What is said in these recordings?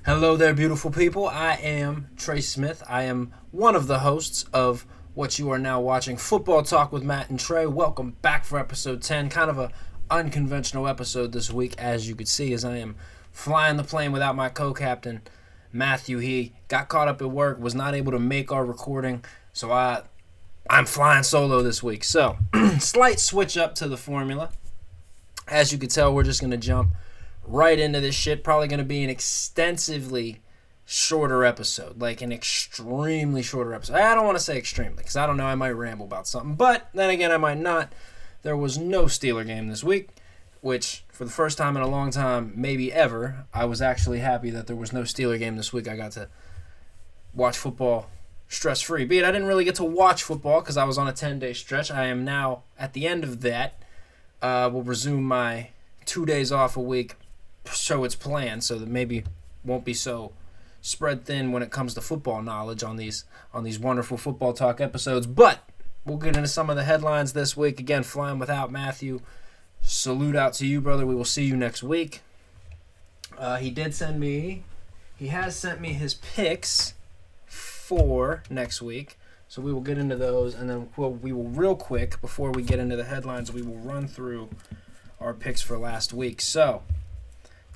Hello there, beautiful people. I am Trey Smith. I am one of the hosts of what you are now watching, Football Talk with Matt and Trey. Welcome back for episode 10. Kind of a unconventional episode this week, as you could see, as I am flying the plane without my co-captain, Matthew. He got caught up at work, was not able to make our recording, so I'm flying solo this week. So, slight switch up to the formula. As you can tell, we're just going to jump right into this shit. Probably going to be an extensively shorter episode, like an extremely shorter episode. I don't want to say extremely because I don't know, I might ramble about something, but then again I might not. There was no Steeler game this week, which for the first time in a long time, maybe ever, I was actually happy that there was no Steeler game this week. I got to watch football stress-free. Be it I didn't really get to watch football because I was on a 10-day stretch. I am now at the end of that. We'll resume my 2 days off a week, so it's planned, so that maybe won't be so spread thin when it comes to football knowledge on these wonderful football talk episodes. But we'll get into some of the headlines this week. Again, flying without Matthew. Salute out to you, brother. We will see you next week. He has sent me his picks for next week. So we will get into those, and then we will real quick, before we get into the headlines, we will run through our picks for last week. So,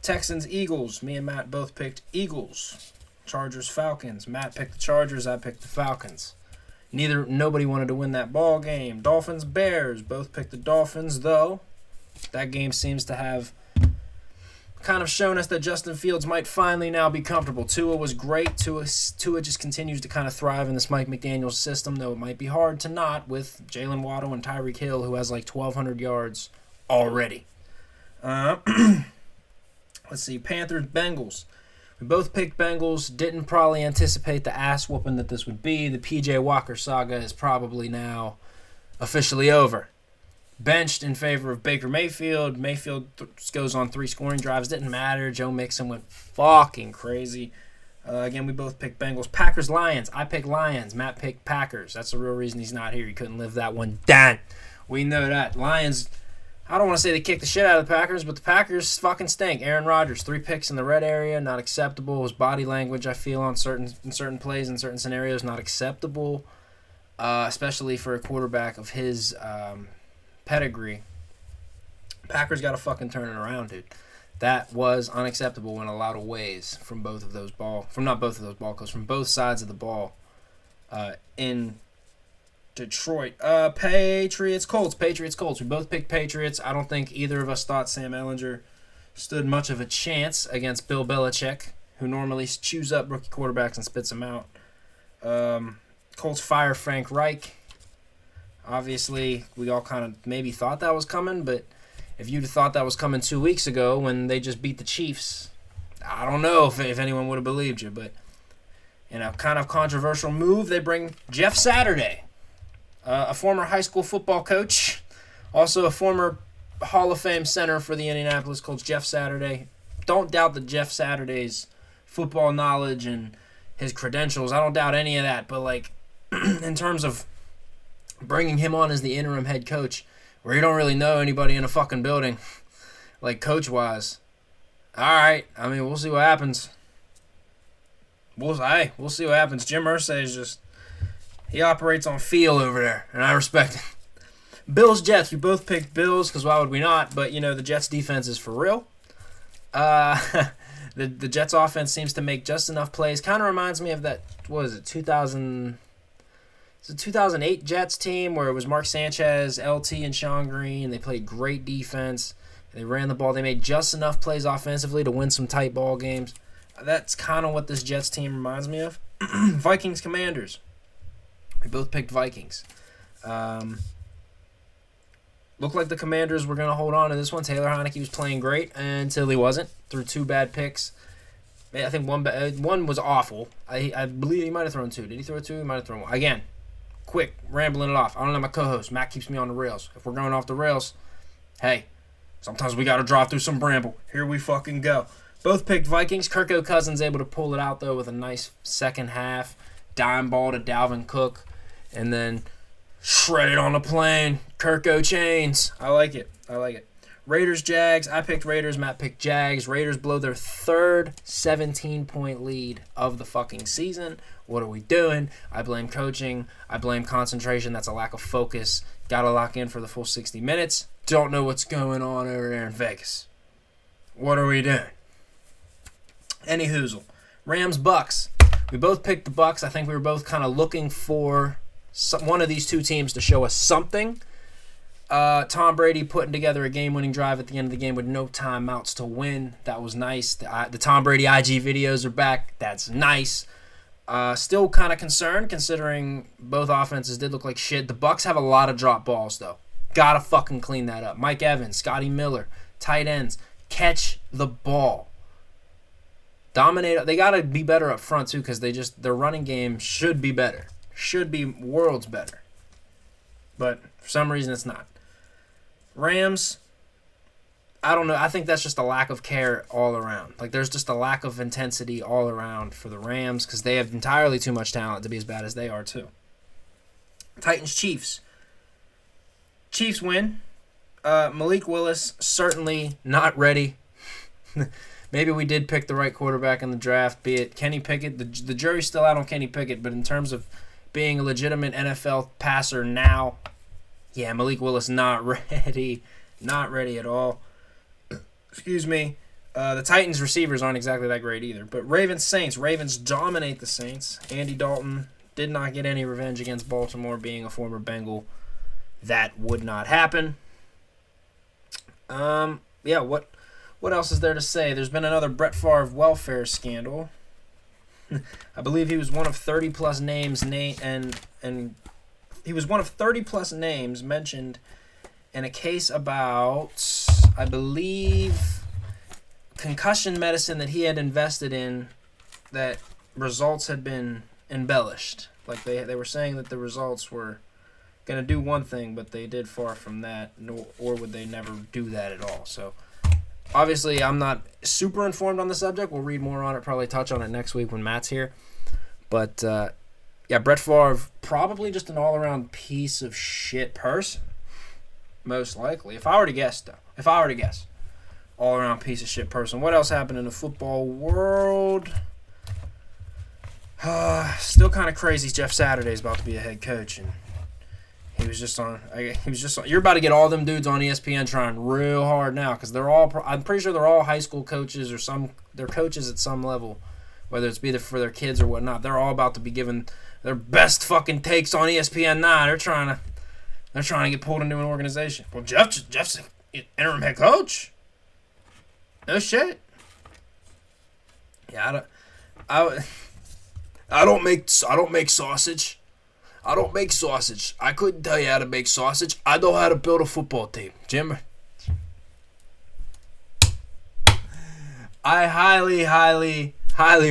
Texans, Eagles. Me and Matt both picked Eagles. Chargers, Falcons. Matt picked the Chargers. I picked the Falcons. Nobody wanted to win that ball game. Dolphins, Bears. Both picked the Dolphins, though that game seems to have kind of shown us that Justin Fields might finally now be comfortable. Tua was great. Tua just continues to kind of thrive in this Mike McDaniels system, though it might be hard to not with Jalen Waddle and Tyreek Hill, who has like 1,200 yards already. Let's see, Panthers, Bengals. We both picked Bengals. Didn't probably anticipate the ass whooping that this would be. The P.J. Walker saga is probably now officially over. Benched in favor of Baker Mayfield. Mayfield goes on 3 scoring drives. Didn't matter. Joe Mixon went fucking crazy. Again, we both picked Bengals. Packers, Lions. I picked Lions. Matt picked Packers. That's the real reason he's not here. He couldn't live that one down. We know that. Lions, I don't want to say they kicked the shit out of the Packers, but the Packers fucking stink. Aaron Rodgers, 3 picks in the red area, not acceptable. His body language, I feel, in certain plays, in certain scenarios, not acceptable, especially for a quarterback of his pedigree. Packers got to fucking turn it around, dude. That was unacceptable in a lot of ways from both sides of the ball in Detroit. Patriots, Colts. We both picked Patriots. I don't think either of us thought Sam Ehlinger stood much of a chance against Bill Belichick, who normally chews up rookie quarterbacks and spits them out. Colts fire Frank Reich. Obviously, we all kind of maybe thought that was coming, but if you'd have thought that was coming 2 weeks ago when they just beat the Chiefs, I don't know if anyone would have believed you. But in a kind of controversial move, they bring Jeff Saturday, a former high school football coach, also a former Hall of Fame center for the Indianapolis Colts, Jeff Saturday. Don't doubt that Jeff Saturday's football knowledge and his credentials. I don't doubt any of that. But, like, in terms of bringing him on as the interim head coach, where you don't really know anybody in a fucking building, like coach-wise. All right, I mean, we'll see what happens. We'll see what happens. Jim Irsay is just, he operates on feel over there, and I respect it. Bills, Jets. We both picked Bills, because why would we not? But, you know, the Jets' defense is for real. The Jets' offense seems to make just enough plays. Kind of reminds me of that, what is it, 2008 Jets team where it was Mark Sanchez, LT, and Sean Green. They played great defense. They ran the ball. They made just enough plays offensively to win some tight ball games. That's kind of what this Jets team reminds me of. Vikings, Commanders. We both picked Vikings. Looked like the Commanders were going to hold on to this one. Taylor Heinicke was playing great until he wasn't, through 2 bad picks. I think one was awful. I believe he might have thrown 2. Did he throw 2? He might have thrown 1. Again, quick, rambling it off. I don't know my co-host. Matt keeps me on the rails. If we're going off the rails, hey, sometimes we got to drive through some bramble. Here we fucking go. Both picked Vikings. Kirk Cousins able to pull it out, though, with a nice second half. Dime ball to Dalvin Cook. And then shredded on the plane. Kirko chains. I like it. Raiders, Jags. I picked Raiders. Matt picked Jags. Raiders blow their third 17-point lead of the fucking season. What are we doing? I blame coaching. I blame concentration. That's a lack of focus. Got to lock in for the full 60 minutes. Don't know what's going on over there in Vegas. What are we doing? Any hoozle. Rams, Bucks. We both picked the Bucks. I think we were both kind of looking for one of these two teams to show us something. Tom Brady putting together a game-winning drive at the end of the game with no timeouts to win. That was nice. The Tom Brady IG videos are back. That's nice. Still kind of concerned considering both offenses did look like shit. The Bucks have a lot of drop balls, though. Gotta fucking clean that up. Mike Evans, Scotty Miller, tight ends. Catch the ball. Dominate. They gotta be better up front, too, because their running game should be better. Should be worlds better. But for some reason, it's not. Rams, I don't know. I think that's just a lack of care all around. Like, there's just a lack of intensity all around for the Rams because they have entirely too much talent to be as bad as they are, too. Titans, Chiefs. Chiefs win. Malik Willis, certainly not ready. Maybe we did pick the right quarterback in the draft, be it Kenny Pickett. The jury's still out on Kenny Pickett, but in terms of being a legitimate NFL passer now, yeah, Malik Willis not ready. Not ready at all. Excuse me. The Titans receivers aren't exactly that great either. But Ravens, Saints. Ravens dominate the Saints. Andy Dalton did not get any revenge against Baltimore, being a former Bengal. That would not happen. Yeah, what else is there to say? There's been another Brett Favre welfare scandal. I believe he was one of 30-plus names and he was one of 30-plus names mentioned in a case about, I believe, concussion medicine that he had invested in that results had been embellished. Like they were saying that the results were going to do one thing, but they did far from that, or would they never do that at all. So obviously, I'm not super informed on the subject. We'll read more on it, probably touch on it next week when Matt's here. But, yeah, Brett Favre, probably just an all-around piece of shit person. Most likely. If I were to guess, though. All-around piece of shit person. What else happened in the football world? Still kind of crazy. Jeff Saturday's about to be a head coach, and he was just on. You're about to get all them dudes on ESPN trying real hard now because they're all. I'm pretty sure they're all high school coaches or they're coaches at some level, whether it's either for their kids or whatnot. They're all about to be given their best fucking takes on ESPN 9. They're trying to get pulled into an organization. Well, Jeff's an interim head coach. No shit. Yeah, I don't make sausage. I don't make sausage. I couldn't tell you how to make sausage. I know how to build a football team. Jim, I highly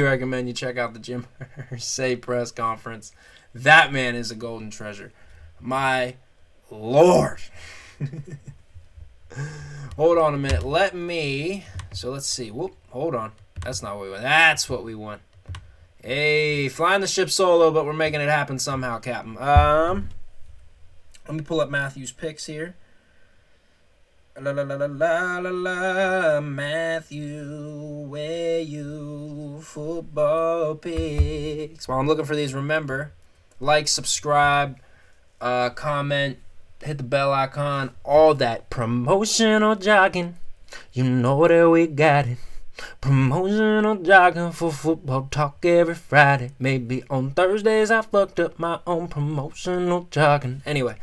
recommend you check out the Jim Irsay press conference. That man is a golden treasure. My Lord. Hold on a minute. Let's see. Whoop, hold on. That's not what we want. That's what we want. Hey, flying the ship solo, but we're making it happen somehow, Captain. Let me pull up Matthew's picks here. Matthew, where you football picks? While I'm looking for these, remember, like, subscribe, comment, hit the bell icon, all that promotional jogging. You know that we got it. Promotional jogging for football talk every Friday. Maybe on Thursdays I fucked up my own promotional jogging. Anyway,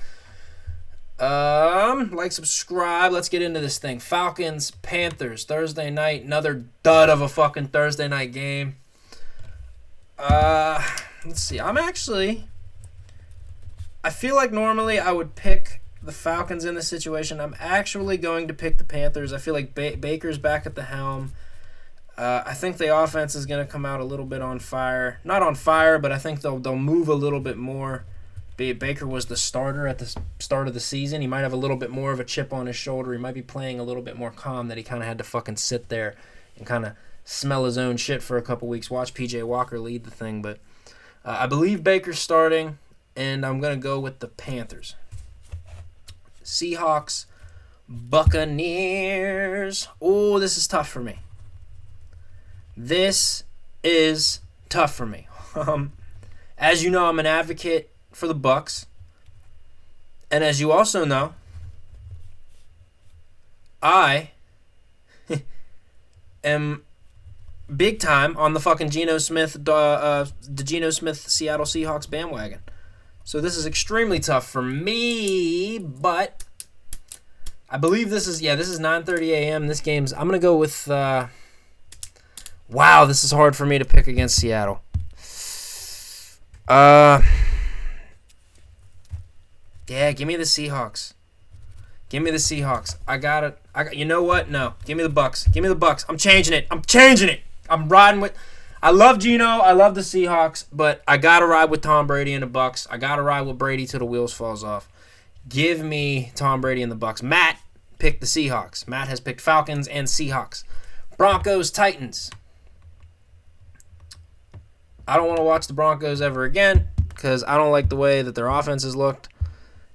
like, subscribe. Let's get into this thing. Falcons, Panthers, Thursday night. Another dud of a fucking Thursday night game. Let's see. I feel like normally I would pick the Falcons in this situation. I'm actually going to pick the Panthers. I feel like Baker's back at the helm. I think the offense is going to come out a little bit on fire. Not on fire, but I think they'll move a little bit more. Baker was the starter at the start of the season. He might have a little bit more of a chip on his shoulder. He might be playing a little bit more calm, that he kind of had to fucking sit there and kind of smell his own shit for a couple weeks. Watch P.J. Walker lead the thing. But I believe Baker's starting, and I'm going to go with the Panthers. Seahawks, Buccaneers. Oh, this is tough for me. This is tough for me. As you know, I'm an advocate for the Bucs. And as you also know, I am big time on the fucking Geno Smith Seattle Seahawks bandwagon. So this is extremely tough for me, but I believe this is 9:30 a.m. This game's, I'm going to go with, wow, this is hard for me to pick against Seattle. Yeah, give me the Seahawks. Give me the Seahawks. I got it. You know what? No. Give me the Bucs. Give me the Bucs. I'm changing it. I'm riding with. I love Geno. I love the Seahawks, but I gotta ride with Tom Brady and the Bucs. I gotta ride with Brady till the wheels falls off. Give me Tom Brady and the Bucs. Matt picked the Seahawks. Matt has picked Falcons and Seahawks. Broncos, Titans. I don't want to watch the Broncos ever again because I don't like the way that their offense has looked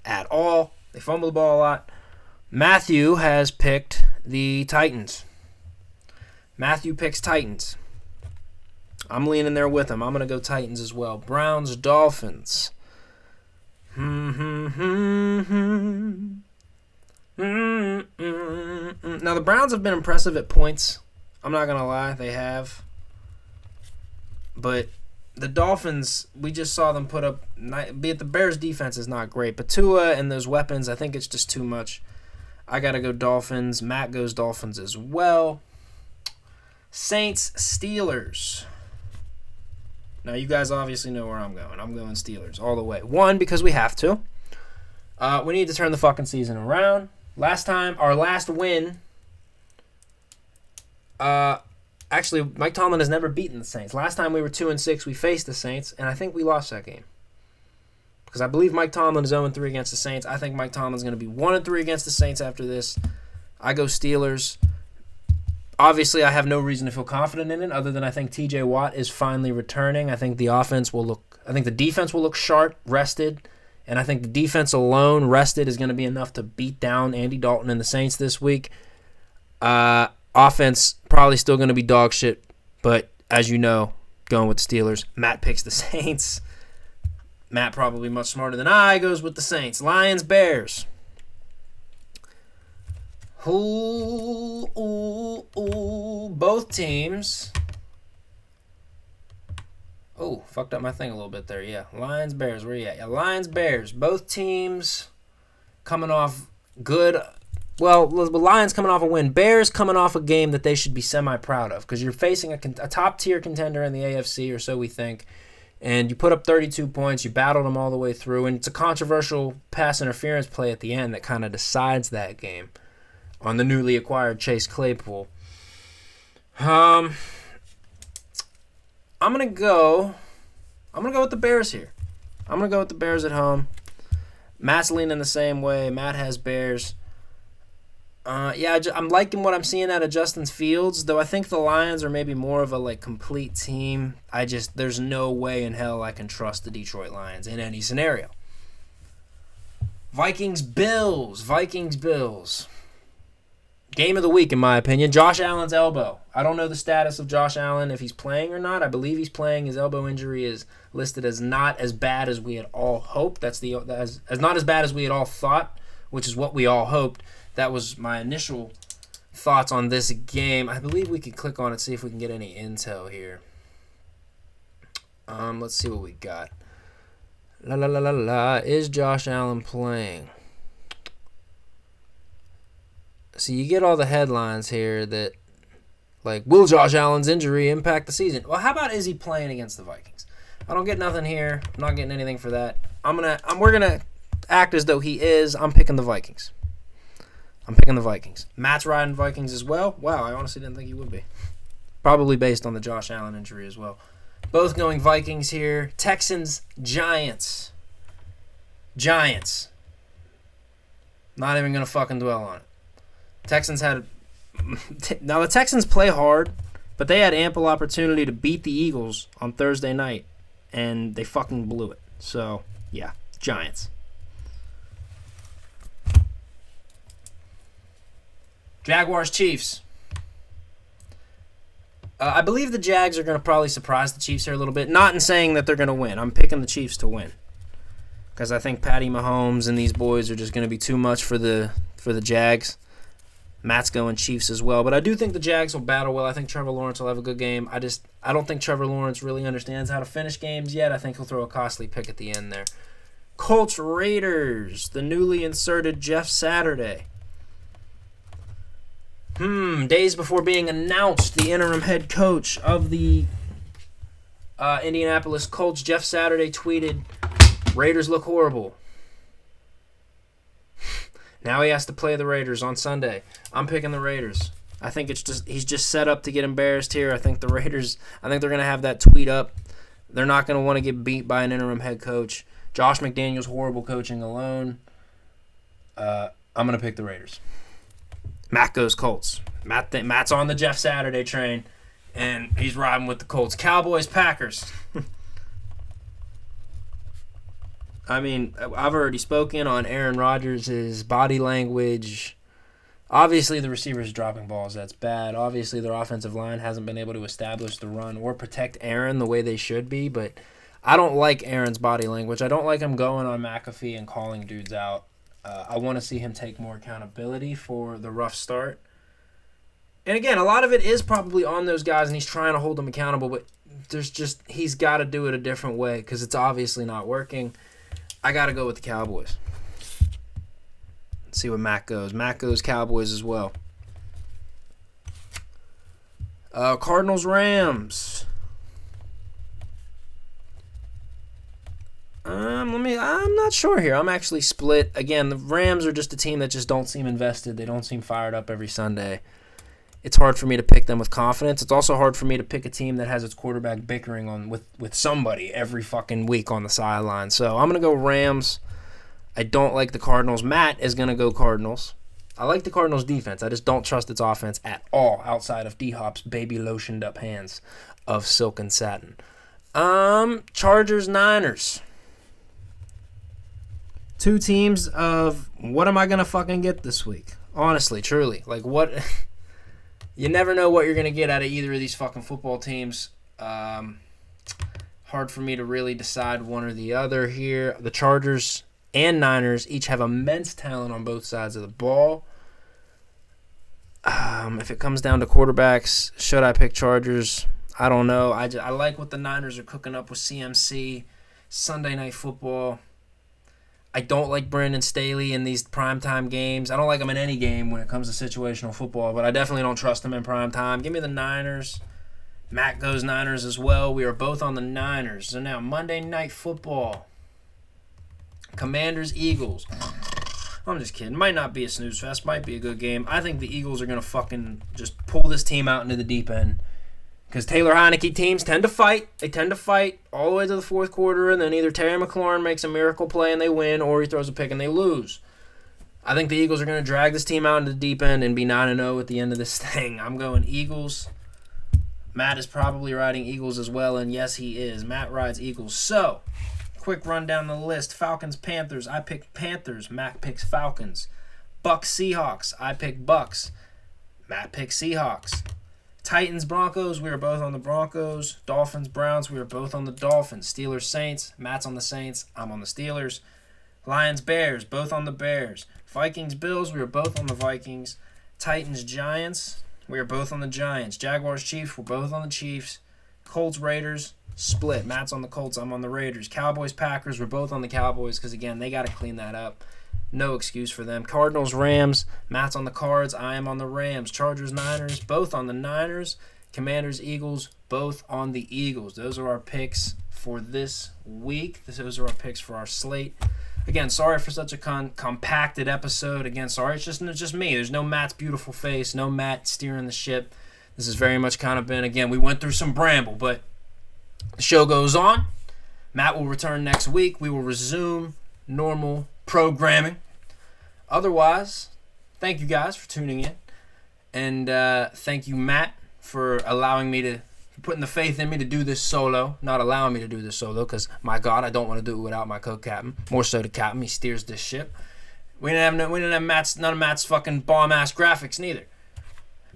at all. They fumble the ball a lot. Matthew has picked the Titans. Matthew picks Titans. I'm leaning there with him. I'm going to go Titans as well. Browns, Dolphins. Now, the Browns have been impressive at points. I'm not going to lie. They have. But the Dolphins, we just saw them put up, be it the Bears' defense is not great. But Tua and those weapons, I think it's just too much. I got to go Dolphins. Matt goes Dolphins as well. Saints, Steelers. Now, you guys obviously know where I'm going. I'm going Steelers all the way. One, because we have to. We need to turn the fucking season around. Our last win, actually, Mike Tomlin has never beaten the Saints. Last time we were 2-6, we faced the Saints, and I think we lost that game. Because I believe Mike Tomlin is 0-3 against the Saints. I think Mike Tomlin's going to be 1-3 against the Saints after this. I go Steelers. Obviously, I have no reason to feel confident in it other than I think TJ Watt is finally returning. I think the defense will look sharp, rested, and I think the defense alone, rested, is going to be enough to beat down Andy Dalton and the Saints this week. Offense, probably still going to be dog shit, but as you know, going with the Steelers. Matt picks the Saints. Matt, probably much smarter than I, goes with the Saints. Lions, Bears. Both teams. Oh, fucked up my thing a little bit there. Yeah, Lions, Bears. Where you at? Yeah, Lions, Bears. Both teams coming off good. Well, the Lions coming off a win. Bears coming off a game that they should be semi-proud of because you're facing a top-tier contender in the AFC, or so we think, and you put up 32 points. You battled them all the way through, and it's a controversial pass interference play at the end that kind of decides that game on the newly acquired Chase Claypool. I'm gonna go with the Bears here. I'm gonna go with the Bears at home. Matt's leaning the same way. Matt has Bears. I'm liking what I'm seeing out of Justin Fields, though I think the Lions are maybe more of a complete team. There's no way in hell I can trust the Detroit Lions in any scenario. Vikings, Bills. Game of the week, in my opinion. Josh Allen's elbow. I don't know the status of Josh Allen, if he's playing or not. I believe he's playing. His elbow injury is listed as not as bad as we had all hoped. As not as bad as we had all thought, which is what we all hoped. That was my initial thoughts on this game. I believe we could click on it, see if we can get any intel here. Let's see what we got. Is Josh Allen playing? So you get all the headlines here that, will Josh Allen's injury impact the season? Well, how about is he playing against the Vikings? I don't get nothing here. I'm not getting anything for that. We're gonna act as though he is. I'm picking the Vikings. Matt's riding Vikings as well. Wow, I honestly didn't think he would be. Probably based on the Josh Allen injury as well. Both going Vikings here. Texans, Giants. Not even gonna fucking dwell on it. Now the Texans play hard, but they had ample opportunity to beat the Eagles on Thursday night, and they fucking blew it. So, yeah, Giants. Jaguars, Chiefs. I believe the Jags are going to probably surprise the Chiefs here a little bit. Not in saying that they're going to win. I'm picking the Chiefs to win. Because I think Patty Mahomes and these boys are just going to be too much for the Jags. Matt's going Chiefs as well. But I do think the Jags will battle well. I think Trevor Lawrence will have a good game. I don't think Trevor Lawrence really understands how to finish games yet. I think he'll throw a costly pick at the end there. Colts, Raiders. The newly inserted Jeff Saturday. Days before being announced, the interim head coach of the Indianapolis Colts, Jeff Saturday, tweeted, Raiders look horrible. Now he has to play the Raiders on Sunday. I'm picking the Raiders. I think he's just set up to get embarrassed here. I think the Raiders, they're going to have that tweet up. They're not going to want to get beat by an interim head coach. Josh McDaniels, horrible coaching alone. I'm going to pick the Raiders. Matt goes Colts. Matt's on the Jeff Saturday train, and he's riding with the Colts. Cowboys, Packers. I've already spoken on Aaron Rodgers' body language. Obviously, the receivers dropping balls. That's bad. Obviously, their offensive line hasn't been able to establish the run or protect Aaron the way they should be, but I don't like Aaron's body language. I don't like him going on McAfee and calling dudes out. I want to see him take more accountability for the rough start. And again, a lot of it is probably on those guys, and he's trying to hold them accountable, but he's got to do it a different way because it's obviously not working. I got to go with the Cowboys. Let's see what Matt goes. Matt goes Cowboys as well. Cardinals, Rams. I'm not sure here. I'm actually split. Again, the Rams are just a team that just don't seem invested. They don't seem fired up every Sunday. It's hard for me to pick them with confidence. It's also hard for me to pick a team that has its quarterback bickering with somebody every fucking week on the sideline. So I'm going to go Rams. I don't like the Cardinals. Matt is going to go Cardinals. I like the Cardinals' defense. I just don't trust its offense at all outside of D-Hop's baby lotioned up hands of silk and satin. Chargers, Niners. Two teams of what am I going to fucking get this week? Honestly, truly. Like, what? You never know what you're going to get out of either of these fucking football teams. Hard for me to really decide one or the other here. The Chargers and Niners each have immense talent on both sides of the ball. If it comes down to quarterbacks, should I pick Chargers? I don't know. I like what the Niners are cooking up with CMC. Sunday Night Football. I don't like Brandon Staley in these primetime games. I don't like him in any game when it comes to situational football, but I definitely don't trust him in primetime. Give me the Niners. Matt goes Niners as well. We are both on the Niners. So now Monday Night Football. Commanders, Eagles. I'm just kidding. Might not be a snooze fest. Might be a good game. I think the Eagles are going to fucking just pull this team out into the deep end. Because Taylor Heineke teams tend to fight. They tend to fight all the way to the fourth quarter, and then either Terry McLaurin makes a miracle play and they win, or he throws a pick and they lose. I think the Eagles are going to drag this team out into the deep end and be 9-0 at the end of this thing. I'm going Eagles. Matt is probably riding Eagles as well, and yes, he is. Matt rides Eagles. So, quick run down the list. Falcons, Panthers. I pick Panthers. Matt picks Falcons. Bucks, Seahawks. I pick Bucks. Matt picks Seahawks. Titans, Broncos, we are both on the Broncos. Dolphins, Browns, we are both on the Dolphins. Steelers, Saints, Matt's on the Saints, I'm on the Steelers. Lions, Bears, both on the Bears. Vikings, Bills, we are both on the Vikings. Titans, Giants, we are both on the Giants. Jaguars, Chiefs, we're both on the Chiefs. Colts, Raiders, split. Matt's on the Colts, I'm on the Raiders. Cowboys, Packers, we're both on the Cowboys because, again, they got to clean that up. No excuse for them. Cardinals, Rams. Matt's on the Cards. I am on the Rams. Chargers, Niners. Both on the Niners. Commanders, Eagles. Both on the Eagles. Those are our picks for this week. Those are our picks for our slate. Again, sorry for such a compacted episode. Again, sorry. It's just me. There's no Matt's beautiful face. No Matt steering the ship. This has very much kind of been, again, we went through some bramble, but the show goes on. Matt will return next week. We will resume normal programming. Otherwise, thank you guys for tuning in, and thank you, Matt, for putting the faith in me to do this solo. Not allowing me to do this solo because, my God, I don't want to do it without my co-captain. More so the captain. He steers this ship. We didn't have none of Matt's fucking bomb ass graphics neither.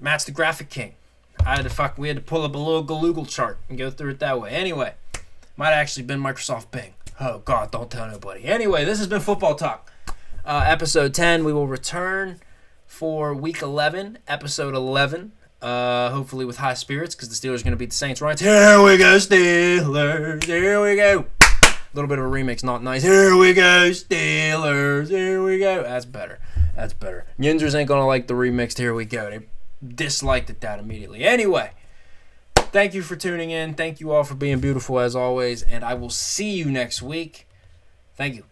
Matt's the graphic king. We had to pull up a little Google chart and go through it that way. Anyway, might have actually been Microsoft Bing. Oh, God, don't tell nobody. Anyway, this has been Football Talk. Episode 10, we will return for Week 11, Episode 11. Hopefully with high spirits, because the Steelers are going to beat the Saints, right? Here we go, Steelers. Here we go. A little bit of a remix, not nice. Here we go, Steelers. Here we go. That's better. Yinzers ain't going to like the remixed Here We Go. They disliked it that immediately. Anyway, thank you for tuning in. Thank you all for being beautiful as always, and I will see you next week. Thank you.